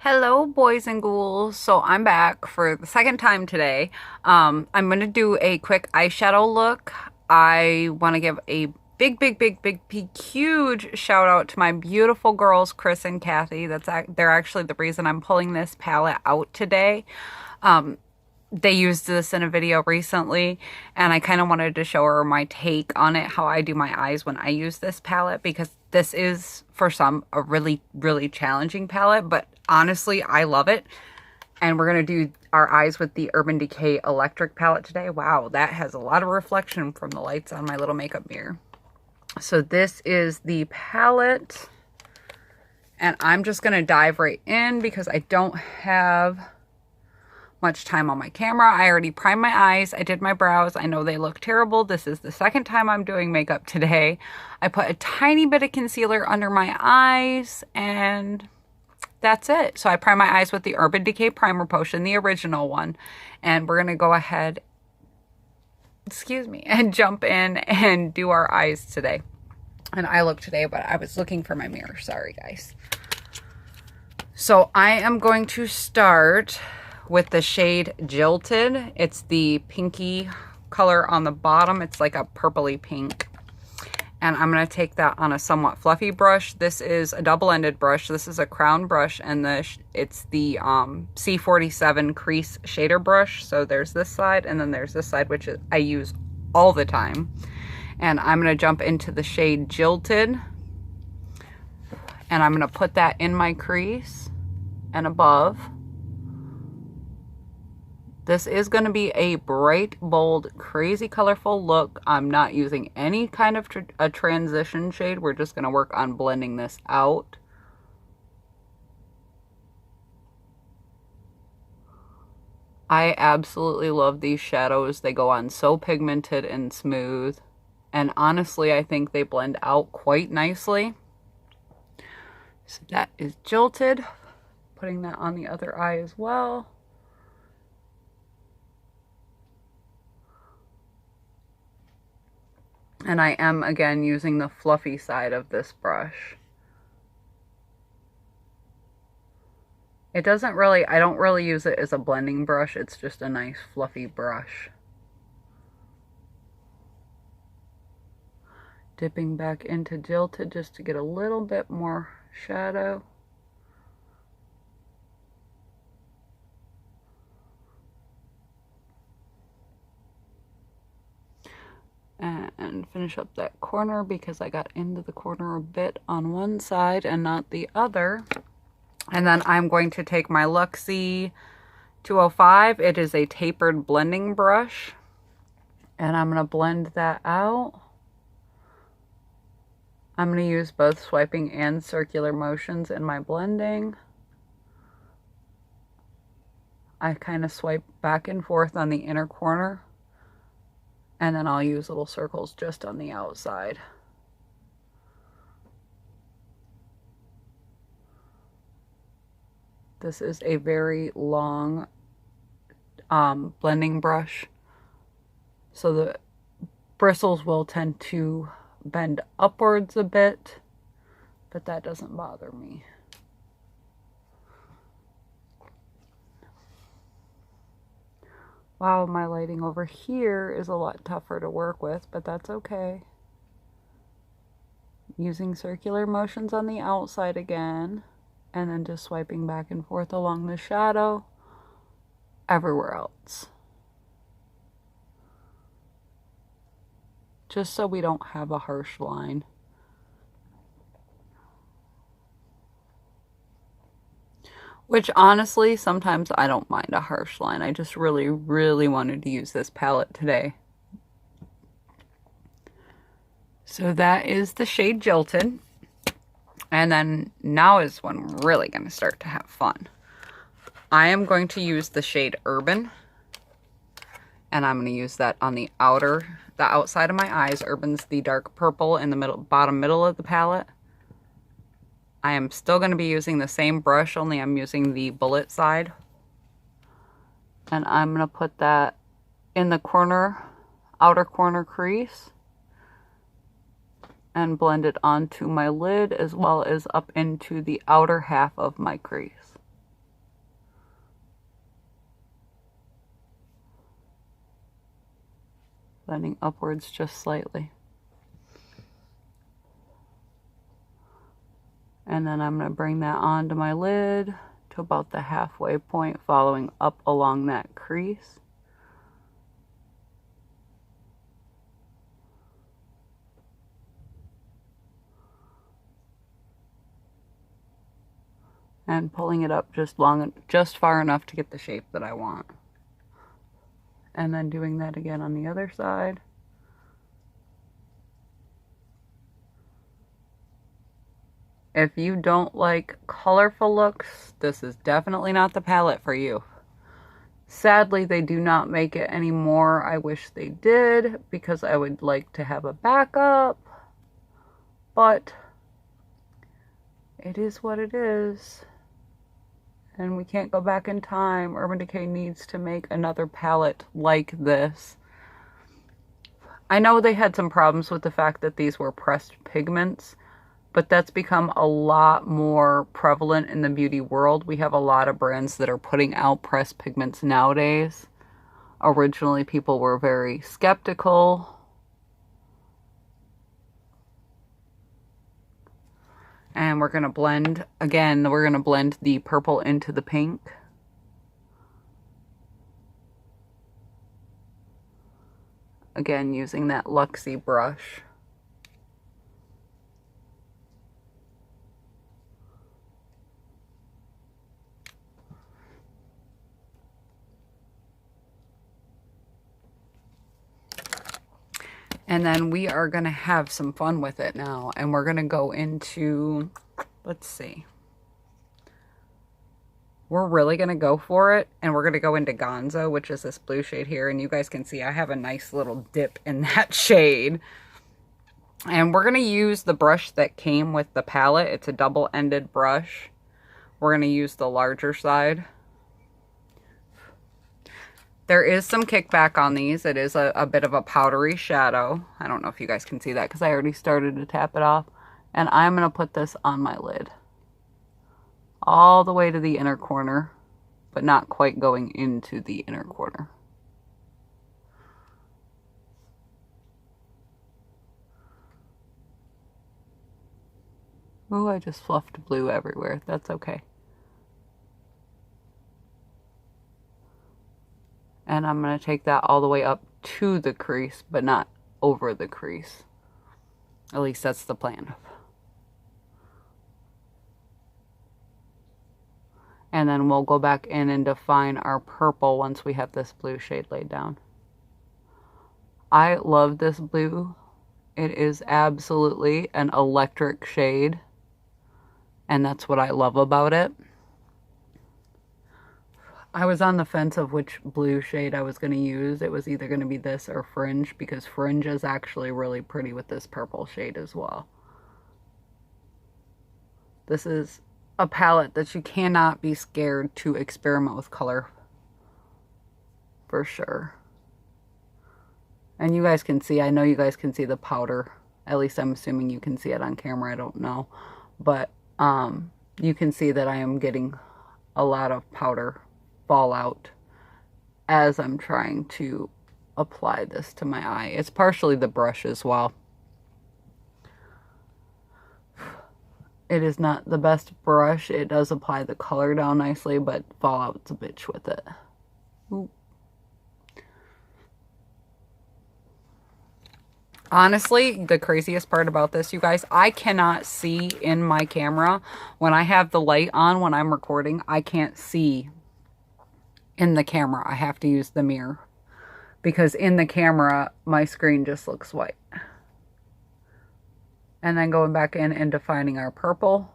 Hello, boys and ghouls. So I'm back for the second time today. I'm going to do a quick eyeshadow look. I want to give a big, huge shout out to my beautiful girls, Kris and Kathy. They're actually the reason I'm pulling this palette out today. They used this in a video recently, and I kind of wanted to show her my take on it, how I do my eyes when I use this palette, because this is, for some, a really challenging palette, but honestly, I love it. And we're going to do our eyes with the Urban Decay Electric palette today. Wow, that has a lot of reflection from the lights on my little makeup mirror. So this is the palette, and I'm just going to dive right in because I don't have much time on my camera. I already primed my eyes. I did my brows. I know they look terrible. This is the second time I'm doing makeup today. I put a tiny bit of concealer under my eyes, and that's it. So I prime my eyes with the Urban Decay Primer Potion, the original one. And we're going to go ahead, and jump in and do our eyes today. And eye look today, but I was looking for my mirror. Sorry, guys. So I am going to start with the shade Jilted. It's the pinky color on the bottom. It's like a purpley pink. And I'm going to take that on a somewhat fluffy brush. This is a double-ended brush. This is a crown brush, and it's the C47 crease shader brush. So there's this side, and then there's this side, which I use all the time. And I'm going to jump into the shade Jilted. And I'm going to put that in my crease and above. This is going to be a bright, bold, crazy, colorful look. I'm not using any kind of a transition shade. We're just going to work on blending this out. I absolutely love these shadows. They go on so pigmented and smooth. And honestly, I think they blend out quite nicely. So that is Jilted. Putting that on the other eye as well. And I am, again, using the fluffy side of this brush. I don't really use it as a blending brush. It's just a nice fluffy brush. Dipping back into Jilted just to get a little bit more shadow. And finish up that corner because I got into the corner a bit on one side and not the other. And then I'm going to take my Luxie 205. It is a tapered blending brush. And I'm going to blend that out. I'm going to use both swiping and circular motions in my blending. I kind of swipe back and forth on the inner corner. And then I'll use little circles just on the outside. This is a very long blending brush. So the bristles will tend to bend upwards a bit, but that doesn't bother me. Wow, my lighting over here is a lot tougher to work with, but that's okay. Using circular motions on the outside again, and then just swiping back and forth along the shadow everywhere else. Just so we don't have a harsh line. Which honestly, sometimes I don't mind a harsh line. I just really wanted to use this palette today. So that is the shade Jilted. And then now is when we're really going to start to have fun. I am going to use the shade Urban. And I'm going to use that on the outside of my eyes. Urban's the dark purple in the bottom middle of the palette. I am still going to be using the same brush, only I'm using the bullet side. And I'm going to put that in the outer corner crease. And blend it onto my lid as well as up into the outer half of my crease. Blending upwards just slightly. And then I'm going to bring that onto my lid to about the halfway point, following up along that crease. And pulling it up just far enough to get the shape that I want. And then doing that again on the other side. If you don't like colorful looks, this is definitely not the palette for you. Sadly, they do not make it anymore. I wish they did, because I would like to have a backup. But it is what it is. And we can't go back in time. Urban Decay needs to make another palette like this. I know they had some problems with the fact that these were pressed pigments, but that's become a lot more prevalent in the beauty world. We have a lot of brands that are putting out pressed pigments nowadays. Originally, people were very skeptical. And we're going to blend, again, we're going to blend the purple into the pink. Again, using that Luxie brush. And then we are going to have some fun with it now. And we're going to go into, let's see. We're really going to go for it. And we're going to go into Gonzo, which is this blue shade here. And you guys can see I have a nice little dip in that shade. And we're going to use the brush that came with the palette. It's a double-ended brush. We're going to use the larger side. There is some kickback on these. It is a bit of a powdery shadow. I don't know if you guys can see that because I already started to tap it off. And I'm going to put this on my lid. All the way to the inner corner, but not quite going into the inner corner. Ooh, I just fluffed blue everywhere. That's okay. And I'm going to take that all the way up to the crease, but not over the crease. At least that's the plan. And then we'll go back in and define our purple once we have this blue shade laid down. I love this blue. It is absolutely an electric shade. And that's what I love about it. I was on the fence of which blue shade I was going to use. It was either going to be this or Fringe, because Fringe is actually really pretty with this purple shade as well. This is a palette that you cannot be scared to experiment with color. For sure. And you guys can see, I know you guys can see the powder. At least I'm assuming you can see it on camera, I don't know. But you can see that I am getting a lot of powder fallout as I'm trying to apply this to my eye. It's partially the brush as well. It is not the best brush. It does apply the color down nicely, but fallout's a bitch with it. Ooh. Honestly, the craziest part about this, you guys, I cannot see in my camera. When I have the light on when I'm recording, I can't see in the camera. I have to use the mirror because in the camera my screen just looks white. And then going back in and defining our purple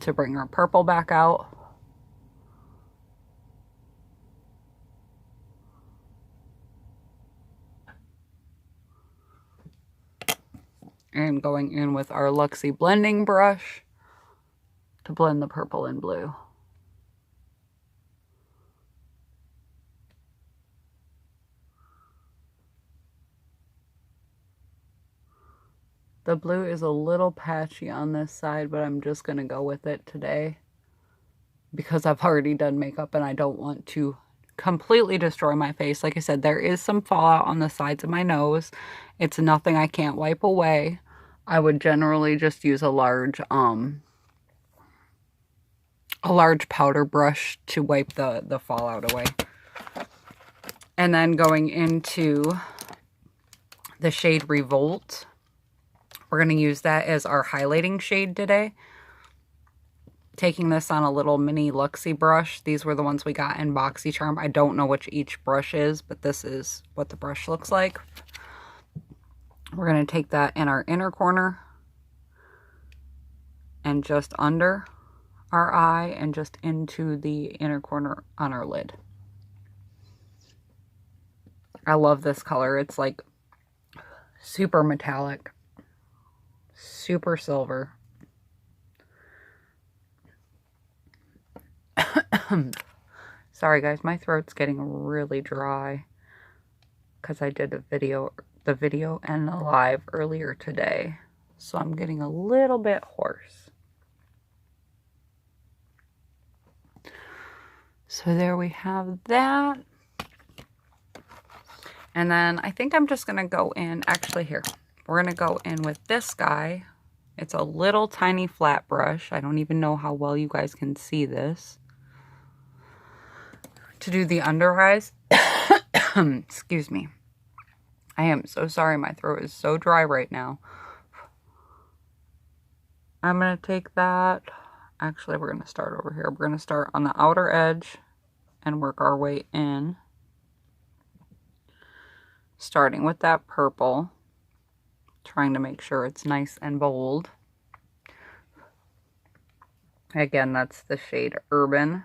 to bring our purple back out. And going in with our Luxie blending brush to blend the purple and blue. The blue is a little patchy on this side, but I'm just going to go with it today because I've already done makeup and I don't want to completely destroy my face. Like I said, there is some fallout on the sides of my nose. It's nothing I can't wipe away. I would generally just use a large powder brush to wipe the fallout away. And then going into the shade Revolt. We're going to use that as our highlighting shade today. Taking this on a little mini Luxie brush. These were the ones we got in BoxyCharm. I don't know which each brush is, but this is what the brush looks like. We're going to take that in our inner corner and just under our eye and just into the inner corner on our lid. I love this color. It's like super metallic, super silver. Sorry guys, my throat's getting really dry because I did the video and the live earlier today. So I'm getting a little bit hoarse. So there we have that. And then I think I'm just going to go in, actually here, we're going to go in with this guy. It's a little tiny flat brush. I don't even know how well you guys can see this. To do the under eyes. Excuse me. I am so sorry. My throat is so dry right now. I'm going to take that. Actually, we're going to start over here. We're going to start on the outer edge and work our way in. Starting with that purple. Trying to make sure it's nice and bold. Again, that's the shade Urban.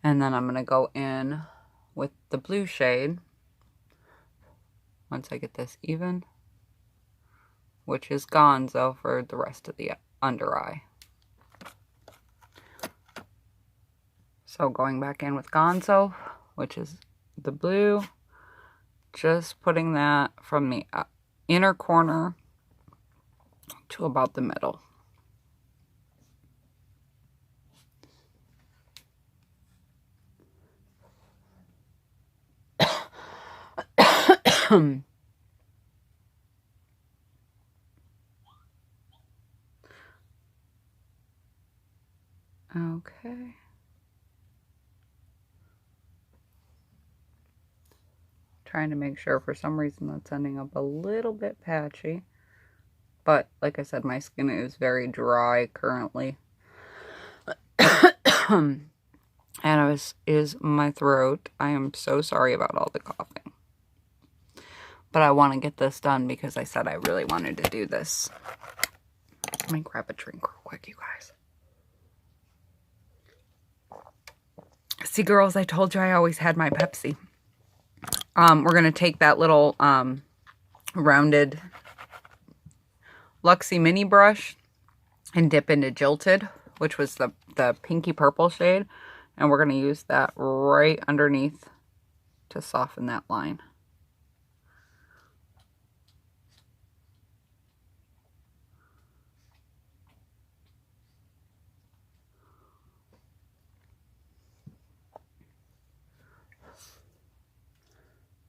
And then I'm going to go in with the blue shade, once I get this even, which is Gonzo for the rest of the under eye. So going back in with Gonzo, which is the blue, just putting that from the inner corner to about the middle. Okay. Trying to make sure, for some reason that's ending up a little bit patchy. But like I said, my skin is very dry currently. And as is my throat. I am so sorry about all the coughing. But I want to get this done because I said I really wanted to do this. Let me grab a drink real quick, you guys. See, girls, I told you I always had my Pepsi. We're going to take that little rounded Luxie mini brush and dip into Jilted, which was the pinky purple shade. And we're going to use that right underneath to soften that line.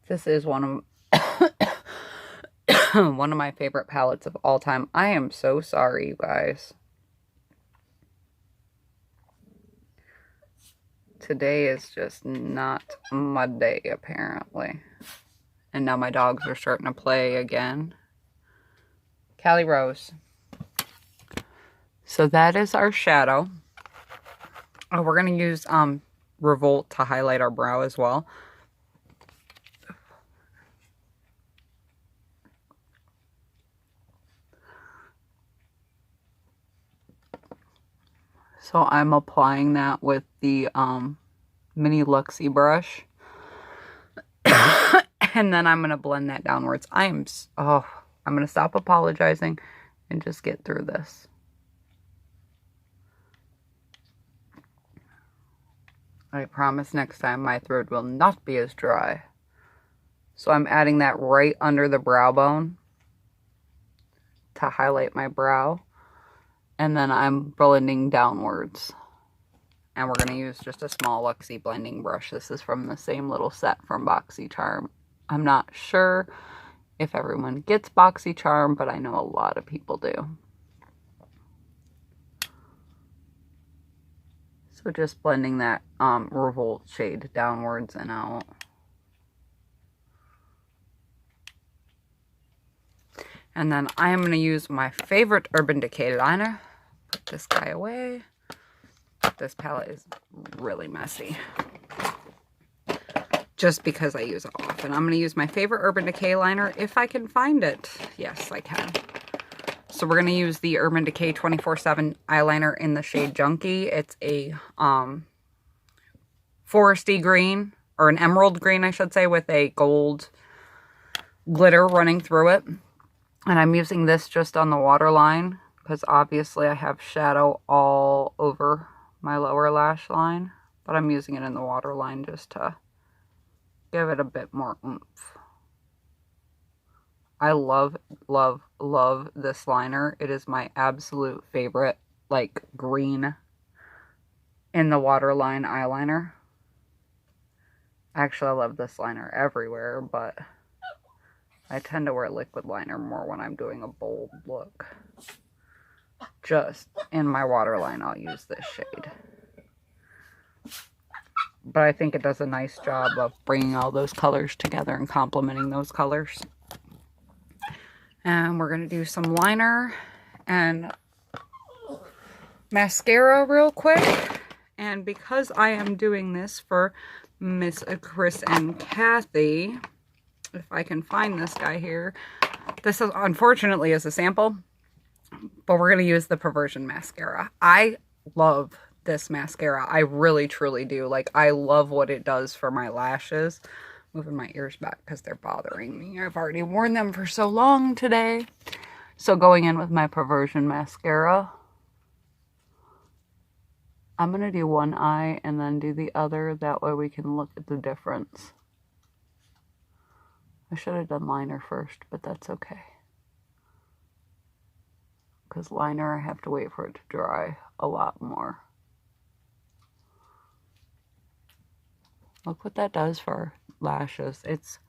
This is one of one of my favorite palettes of all time. I am so sorry, you guys. Today is just not my day, apparently. And now my dogs are starting to play again. Callie Rose. So that is our shadow. Oh, we're going to use Revolt to highlight our brow as well. So I'm applying that with the mini Luxie brush. And then I'm going to blend that downwards. I'm going to stop apologizing and just get through this. I promise next time my throat will not be as dry. So I'm adding that right under the brow bone to highlight my brow. And then I'm blending downwards. And we're going to use just a small Luxie blending brush. This is from the same little set from BoxyCharm. I'm not sure if everyone gets BoxyCharm, but I know a lot of people do. So just blending that Revolt shade downwards and out. And then I am going to use my favorite Urban Decay liner. Put this guy away. This palette is really messy, just because I use it often. I'm going to use my favorite Urban Decay liner if I can find it. Yes, I can. So we're going to use the Urban Decay 24/7 eyeliner in the shade Junkie. It's a foresty green, or an emerald green, I should say, with a gold glitter running through it. And I'm using this just on the waterline because obviously I have shadow all over my lower lash line, but I'm using it in the waterline just to give it a bit more oomph. I love, love, love this liner. It is my absolute favorite, like, green in the waterline eyeliner. Actually, I love this liner everywhere, but I tend to wear liquid liner more when I'm doing a bold look. Just in my waterline, I'll use this shade. But I think it does a nice job of bringing all those colors together and complementing those colors. And we're going to do some liner and mascara real quick. And because I am doing this for Miss Kris and Kathy, if I can find this guy here, this is unfortunately is a sample, but we're going to use the Perversion mascara. I love this mascara. I really truly do. Like, I love what it does for my lashes. Moving my ears back because they're bothering me. I've already worn them for so long today. So going in with my Perversion mascara, I'm going to do one eye and then do the other. That way we can look at the difference. I should have done liner first, but that's okay. Because liner, I have to wait for it to dry a lot more. Look what that does for lashes. It's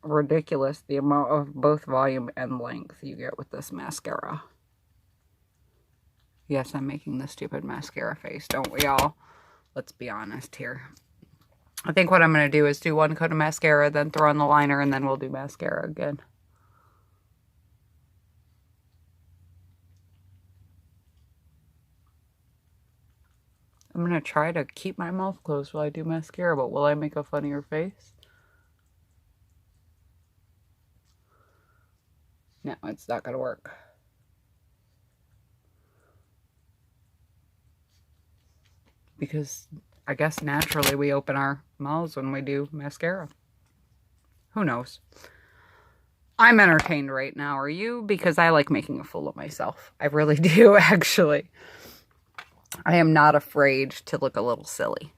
ridiculous the amount of both volume and length you get with this mascara. Yes, I'm making the stupid mascara face, don't we all? Let's be honest here. I think what I'm going to do is do one coat of mascara, then throw on the liner, and then we'll do mascara again. I'm going to try to keep my mouth closed while I do mascara, but will I make a funnier face? No, it's not going to work. Because I guess naturally we open our mouths when we do mascara. Who knows? I'm entertained right now, are you? Because I like making a fool of myself. I really do, actually. I am not afraid to look a little silly.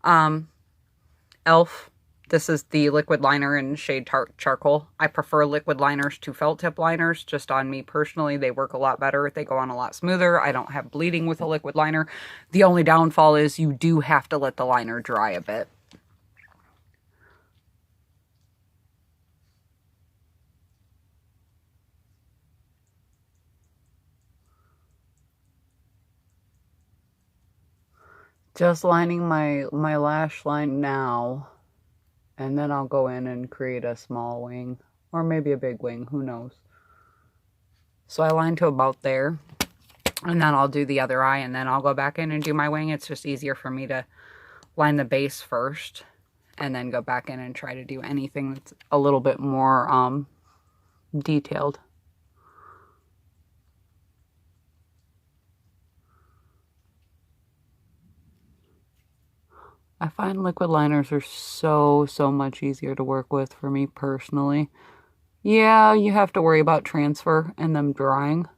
e.l.f. This is the liquid liner in shade Tart Charcoal. I prefer liquid liners to felt tip liners. Just on me personally, they work a lot better. They go on a lot smoother. I don't have bleeding with a liquid liner. The only downfall is you do have to let the liner dry a bit. Just lining my lash line now, and then I'll go in and create a small wing, or maybe a big wing, who knows. So I line to about there, and then I'll do the other eye, and then I'll go back in and do my wing. It's just easier for me to line the base first, and then go back in and try to do anything that's a little bit more detailed. I find liquid liners are so much easier to work with for me personally. Yeah, you have to worry about transfer and them drying.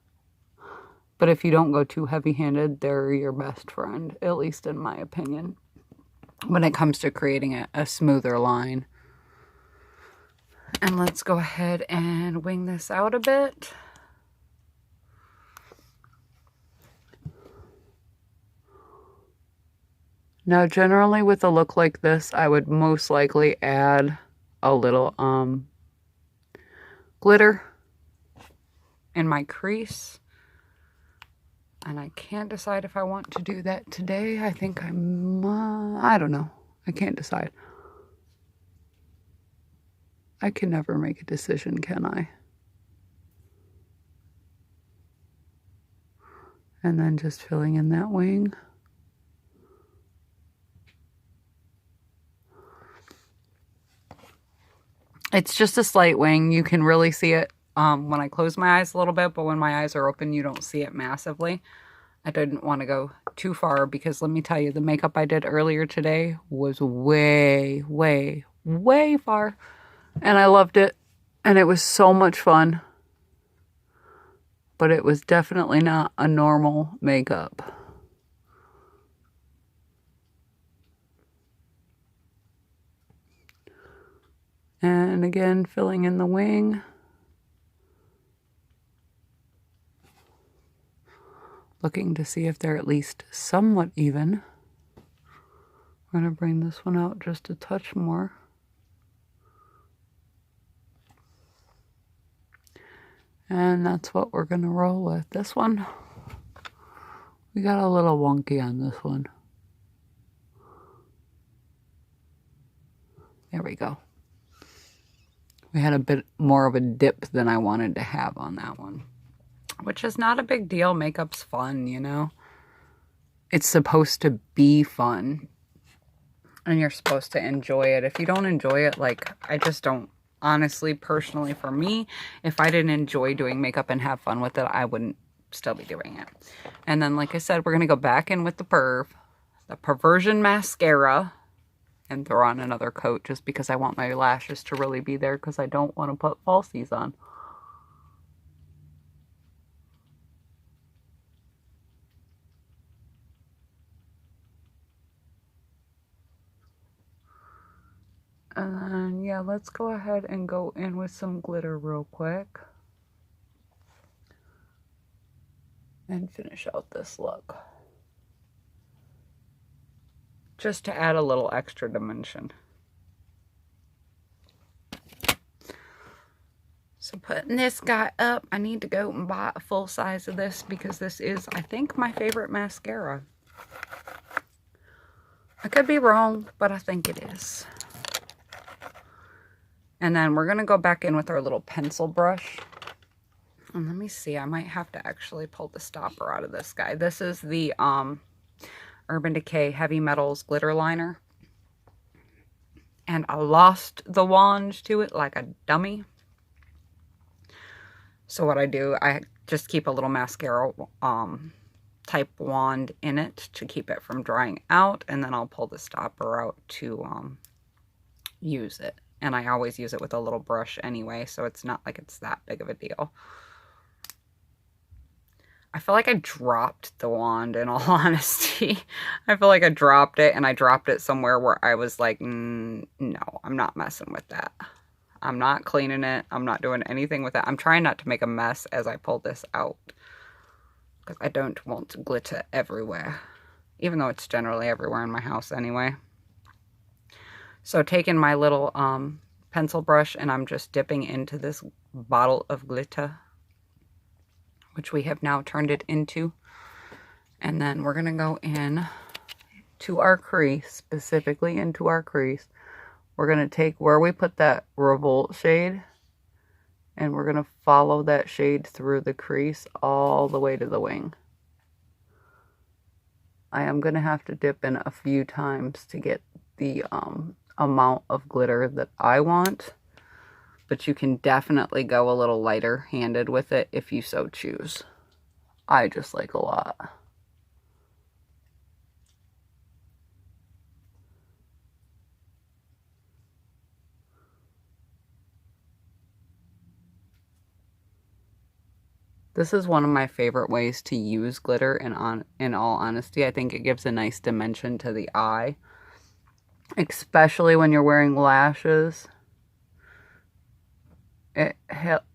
But if you don't go too heavy-handed, they're your best friend, at least in my opinion, when it comes to creating a smoother line. And let's go ahead and wing this out a bit. Now, generally with a look like this, I would most likely add a little glitter in my crease. And I can't decide if I want to do that today. I think I don't know. I can't decide. I can never make a decision, can I? And then just filling in that wing. It's just a slight wing. You can really see it when I close my eyes a little bit, but when my eyes are open, you don't see it massively. I didn't want to go too far because let me tell you, the makeup I did earlier today was way, way, way far. And I loved it. And it was so much fun. But it was definitely not a normal makeup. And again, filling in the wing. Looking to see if they're at least somewhat even. I'm going to bring this one out just a touch more. And that's what we're going to roll with. This one, we got a little wonky on this one. There we go. We had a bit more of a dip than I wanted to have on that one. Which is not a big deal. Makeup's fun, you know? It's supposed to be fun. And you're supposed to enjoy it. If you don't enjoy it, like, I just don't. Honestly, personally, for me, if I didn't enjoy doing makeup and have fun with it, I wouldn't still be doing it. And then, like I said, we're going to go back in with the Perversion mascara. And throw on another coat just because I want my lashes to really be there because I don't want to put falsies on. And then, yeah, let's go ahead and go in with some glitter real quick. And finish out this look. Just to add a little extra dimension. So putting this guy up, I need to go and buy a full size of this because this is, I think, my favorite mascara. I could be wrong, but I think it is. And then we're going to go back in with our little pencil brush. And let me see, I might have to actually pull the stopper out of this guy. This is the Urban Decay Heavy Metals Glitter Liner. And I lost the wand to it like a dummy. So what I do, I just keep a little mascara type wand in it to keep it from drying out. And then I'll pull the stopper out to use it. And I always use it with a little brush anyway, so it's not like it's that big of a deal. I feel like I dropped the wand, in all honesty. I feel like I dropped it, and I dropped it somewhere where I was like, no, I'm not messing with that. I'm not cleaning it. I'm not doing anything with it. I'm trying not to make a mess as I pull this out, because I don't want glitter everywhere, even though it's generally everywhere in my house anyway. So taking my little pencil brush, and I'm just dipping into this bottle of glitter, which we have now turned it into. And then we're going to go in to our crease, specifically into our crease. We're going to take where we put that Revolt shade, and we're going to follow that shade through the crease all the way to the wing. I am going to have to dip in a few times to get the amount of glitter that I want. But you can definitely go a little lighter handed with it if you so choose. I just like a lot. This is one of my favorite ways to use glitter, and in all honesty, I think it gives a nice dimension to the eye. Especially when you're wearing lashes.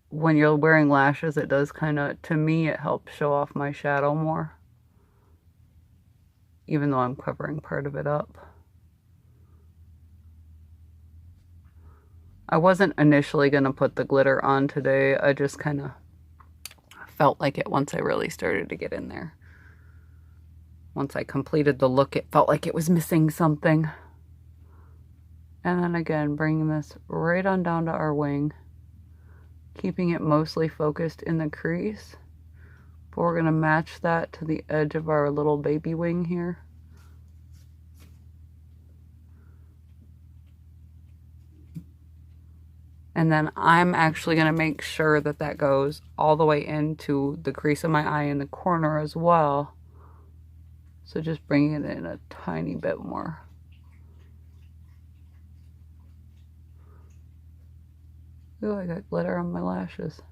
When you're wearing lashes, it does kind of, to me, it helps show off my shadow more. even though I'm covering part of it up. I wasn't initially going to put the glitter on today. I just kind of felt like it once I really started to get in there. Once I completed the look, it felt like it was missing something. And then again, bringing this right on down to our wing, keeping it mostly focused in the crease. But we're going to match that to the edge of our little baby wing here. And then I'm actually going to make sure that that goes all the way into the crease of my eye in the corner as well. So just bringing it in a tiny bit more. Ooh, I got glitter on my lashes.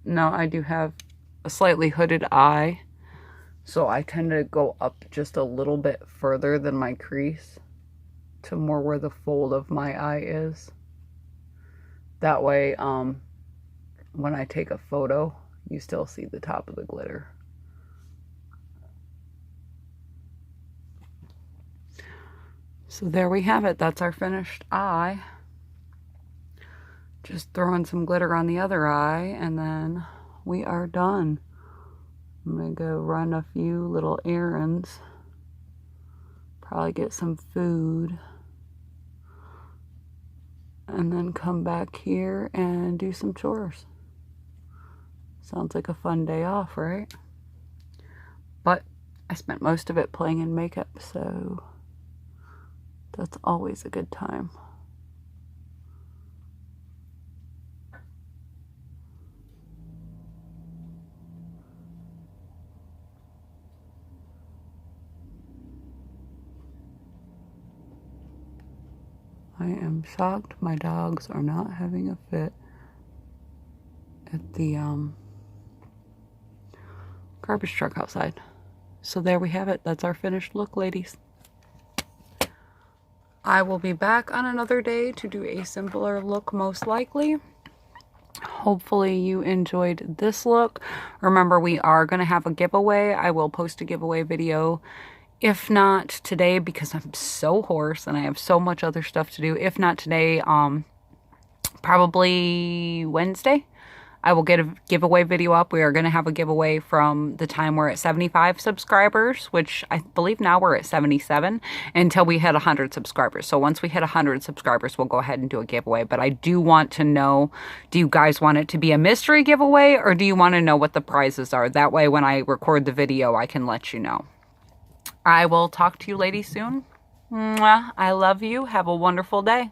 Now I do have a slightly hooded eye, so I tend to go up just a little bit further than my crease to more where the fold of my eye is. That way, when I take a photo, you still see the top of the glitter. So there we have it. That's our finished eye. Just throwing some glitter on the other eye, and then we are done. I'm gonna go run a few little errands. Probably get some food. And then come back here and do some chores. Sounds like a fun day off, right? But I spent most of it playing in makeup, so that's always a good time. I am shocked my dogs are not having a fit at the garbage truck outside. So there we have it. That's our finished look, ladies. I will be back on another day to do a simpler look, most likely. Hopefully you enjoyed this look. Remember, we are going to have a giveaway. I will post a giveaway video. If not today, because I'm so hoarse and I have so much other stuff to do. If not today, probably Wednesday, I will get a giveaway video up. We are going to have a giveaway from the time we're at 75 subscribers, which I believe now we're at 77, until we hit 100 subscribers. So once we hit 100 subscribers, we'll go ahead and do a giveaway. But I do want to know, do you guys want it to be a mystery giveaway, or do you want to know what the prizes are? That way, when I record the video, I can let you know. I will talk to you ladies soon. Mwah. I love you. Have a wonderful day.